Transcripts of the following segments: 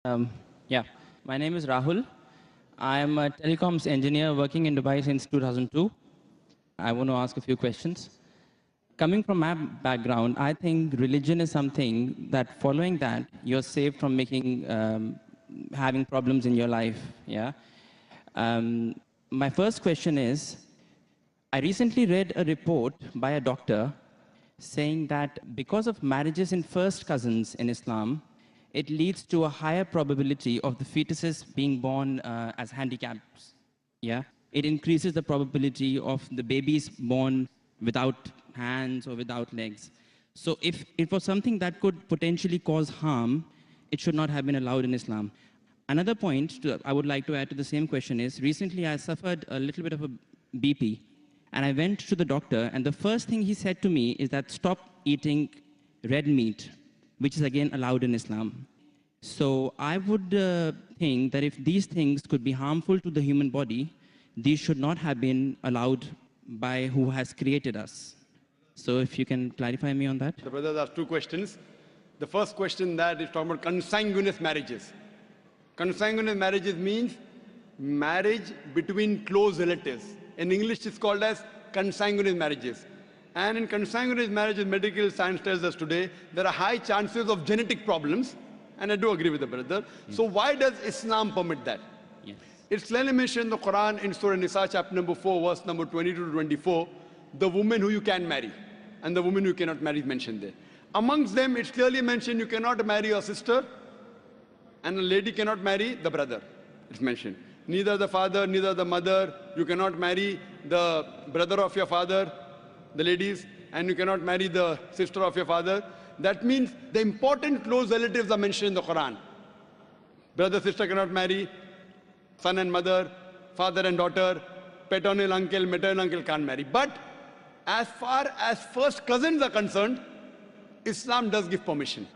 Um, yeah, my name is Rahul. I am a telecoms engineer working in Dubai since 2002. I want to ask a few questions. Coming from my background, I think religion is something that following that, you're safe from having problems in your life. Yeah. Um, my first question is, I recently read a report by a doctor saying that because of marriages in first cousins in Islam, it leads to a higher probability of the fetuses being born as handicaps. Yeah, it increases the probability of the babies born without hands or without legs. So if it was something that could potentially cause harm, it should not have been allowed in Islam. Another point I would like to add to the same question is, recently I suffered a little bit of a BP, and I went to the doctor, and the first thing he said to me is that stop eating red meat, which is again allowed in Islam. So I would think that if these things could be harmful to the human body, these should not have been allowed by who has created us. So if you can clarify me on that. The brothers asked two questions. The first question that is talking about consanguineous marriages. Consanguineous marriages means marriage between close relatives. In English, it's called as consanguineous marriages. And in consanguineous marriages, medical science tells us today, there are high chances of genetic problems. And I do agree with the brother. Yes. So why does Islam permit that? Yes. It's clearly mentioned in the Quran in Surah Nisa, chapter number 4, verse number 22 to 24, the woman who you can marry and the woman who you cannot marry is mentioned there. Amongst them, it's clearly mentioned you cannot marry your sister and a lady cannot marry the brother. It's mentioned. Neither the father, neither the mother. You cannot marry the brother of your father, the ladies, and you cannot marry the sister of your father. That means the important close relatives are mentioned in the Quran. Brother, sister cannot marry, son and mother, father and daughter, paternal uncle, maternal uncle can't marry. But as far as first cousins are concerned, Islam does give permission.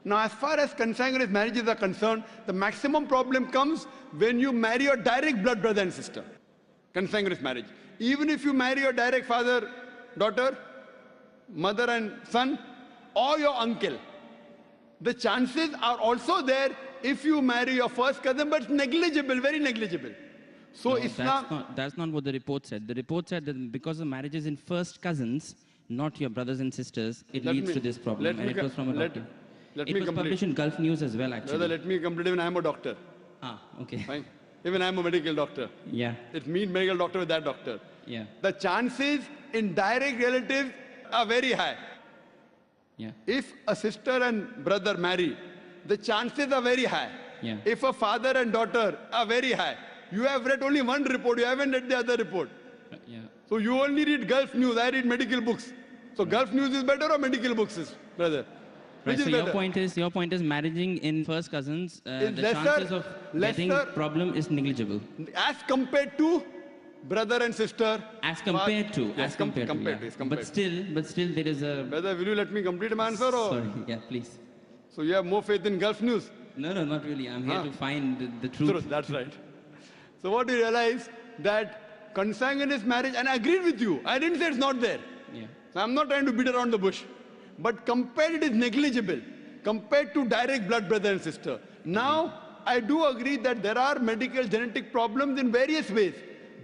Now, as far as consanguineous marriages are concerned, the maximum problem comes when you marry your direct blood brother and sister. Consanguineous marriage. Even if you marry your direct father, daughter, mother and son, or your uncle, the chances are also there if you marry your first cousin, but it's negligible, very negligible. So no, that's not what the report said. The report said that because of marriages in first cousins, not your brothers and sisters, it leads to this problem. And it was from a doctor. It was published in Gulf News as well, actually. Brother, let me complete. Even I am a doctor. Ah, okay. Fine. Even I am a medical doctor. Yeah. It means medical doctor with that doctor. Yeah. The chances in direct relatives are very high. Yeah. If a sister and brother marry, the chances are very high. Yeah. If a father and daughter are very high. You have read only one report, you haven't read the other report. Yeah. So you only read Gulf News, I read medical books. So Gulf News is better or medical books is, brother? Right, so your point is marrying in first cousins, the chances of getting problem is negligible. As compared to brother and sister. As compared to. But still there is a... Brother, will you let me complete my answer? Or? Sorry, yeah, please. So you have more faith in Gulf News? No, not really. I'm here to find the truth. That's right. So what you realize that consanguineous marriage, and I agreed with you. I didn't say it's not there. Yeah. So I'm not trying to beat around the bush. But compared, it is negligible compared to direct blood brother and sister. Now, I do agree that there are medical genetic problems in various ways.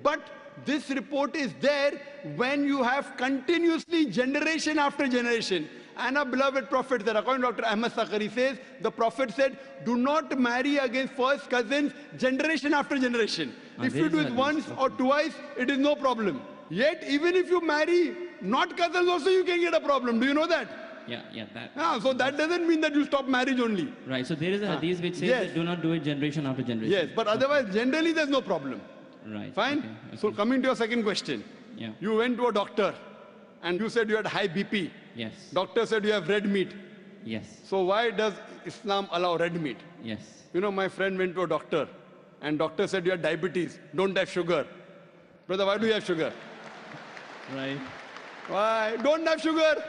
But this report is there when you have continuously generation after generation. And our beloved Prophet, that according to Dr. Ahmad Sakari says, the Prophet said, do not marry against first cousins generation after generation. If you do it once or twice, it is no problem. Yet, even if you marry not cousins also, you can get a problem. Do you know that? Yeah, so that doesn't mean that you stop marriage only. Right, so there is a hadith which says that do not do it generation after generation. Yes, but otherwise, generally there's no problem. Right. Fine? Okay. So coming to your second question. Yeah. You went to a doctor and you said you had high BP. Yes. Doctor said you have red meat. Yes. So why does Islam allow red meat? Yes. You know, my friend went to a doctor and doctor said you have diabetes, don't have sugar. Brother, why do you have sugar? Right. Why? Don't have sugar.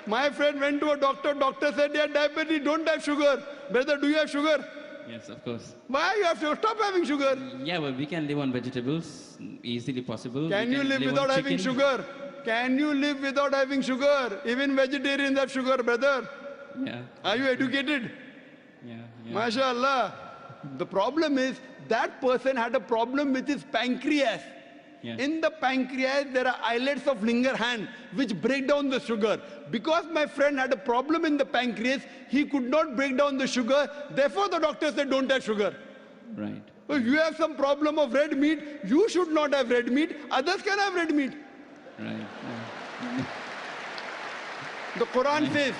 My friend went to a doctor, doctor said you have diabetes, don't have sugar. Brother, do you have sugar? Yes, of course. Why you have sugar? Stop having sugar. Yeah, well, we can live on vegetables, easily possible. Can you live without having sugar? Can you live without having sugar? Even vegetarians have sugar, brother. Yeah. Are you educated? Yeah. MashaAllah. The problem is that person had a problem with his pancreas. Yes. In the pancreas, there are islets of Langerhans which break down the sugar. Because my friend had a problem in the pancreas, he could not break down the sugar. Therefore, the doctor said, don't have sugar. Right. If you have some problem of red meat, you should not have red meat. Others can have red meat. Right. The Quran says,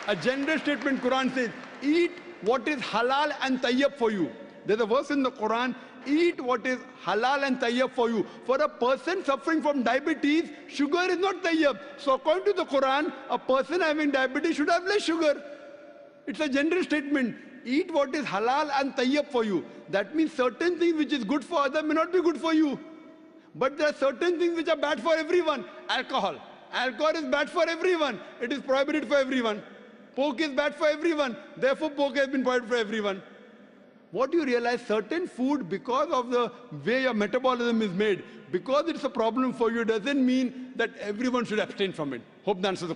a general statement, Quran says, eat what is halal and tayyib for you. There's a verse in the Quran, eat what is halal and tayyib for you. For a person suffering from diabetes, sugar is not tayyib. So according to the Quran, a person having diabetes should have less sugar. It's a general statement. Eat what is halal and tayyib for you. That means certain things which is good for others may not be good for you. But there are certain things which are bad for everyone. Alcohol. Alcohol is bad for everyone. It is prohibited for everyone. Pork is bad for everyone. Therefore, pork has been prohibited for everyone. What you realize, certain food, because of the way your metabolism is made, because it's a problem for you, doesn't mean that everyone should abstain from it. Hope that answers the question.